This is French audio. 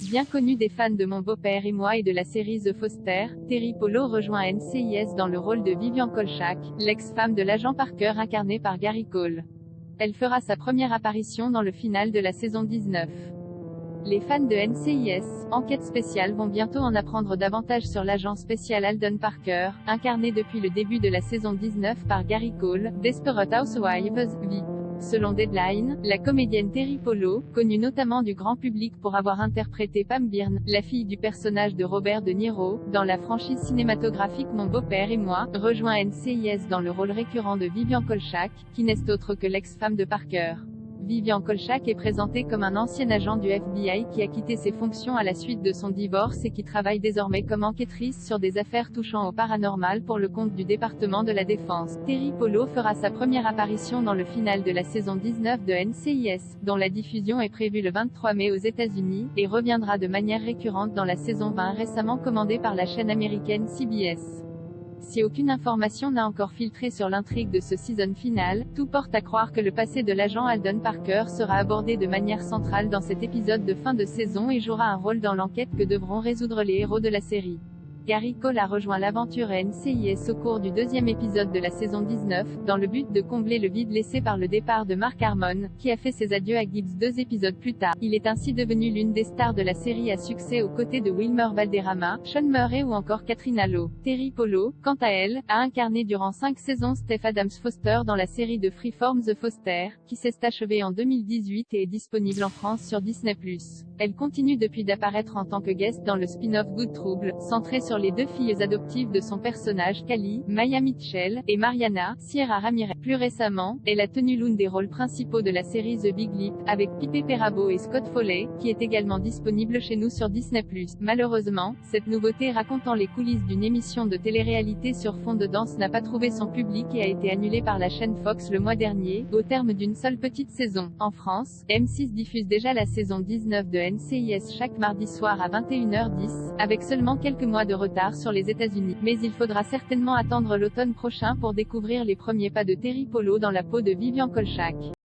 Bien connu des fans de Mon beau-père et moi et de la série The Foster, Terry Polo rejoint NCIS dans le rôle de Vivian Kolchak, l'ex-femme de l'agent Parker incarnée par Gary Cole. Elle fera sa première apparition dans le final de la saison 19. Les fans de NCIS, Enquête spéciale vont bientôt en apprendre davantage sur l'agent spécial Alden Parker, incarné depuis le début de la saison 19 par Gary Cole, Desperate Housewives, VIP. Selon Deadline, la comédienne Terry Polo, connue notamment du grand public pour avoir interprété Pam Byrne, la fille du personnage de Robert De Niro, dans la franchise cinématographique Mon beau-père et moi, rejoint NCIS dans le rôle récurrent de Vivian Kolchak, qui n'est autre que l'ex-femme de Parker. Vivian Kolchak est présentée comme un ancien agent du FBI qui a quitté ses fonctions à la suite de son divorce et qui travaille désormais comme enquêtrice sur des affaires touchant au paranormal pour le compte du département de la Défense. Terry Polo fera sa première apparition dans le final de la saison 19 de NCIS, dont la diffusion est prévue le 23 mai aux États-Unis, et reviendra de manière récurrente dans la saison 20 récemment commandée par la chaîne américaine CBS. Si aucune information n'a encore filtré sur l'intrigue de ce season final, tout porte à croire que le passé de l'agent Alden Parker sera abordé de manière centrale dans cet épisode de fin de saison et jouera un rôle dans l'enquête que devront résoudre les héros de la série. Gary Cole a rejoint l'aventure NCIS au cours du deuxième épisode de la saison 19, dans le but de combler le vide laissé par le départ de Mark Harmon, qui a fait ses adieux à Gibbs 2 épisodes plus tard. Il est ainsi devenu l'une des stars de la série à succès aux côtés de Wilmer Valderrama, Sean Murray ou encore Katrina Lowe. Terry Polo, quant à elle, a incarné durant 5 saisons Steph Adams Foster dans la série de Freeform The Foster, qui s'est achevée en 2018 et est disponible en France sur Disney+. Elle continue depuis d'apparaître en tant que guest dans le spin-off Good Trouble, centré sur les deux filles adoptives de son personnage Callie, Maya Mitchell, et Mariana, Sierra Ramirez. Plus récemment, elle a tenu l'un des rôles principaux de la série The Big Leap, avec Pipe Perabo et Scott Foley, qui est également disponible chez nous sur Disney+. Malheureusement, cette nouveauté racontant les coulisses d'une émission de télé-réalité sur fond de danse n'a pas trouvé son public et a été annulée par la chaîne Fox le mois dernier, au terme d'une seule petite saison. En France, M6 diffuse déjà la saison 19 de NCIS chaque mardi soir à 21h10, avec seulement quelques mois de retard sur les États-Unis. Mais il faudra certainement attendre l'automne prochain pour découvrir les premiers pas de Terry Polo dans la peau de Vivian Kolchak.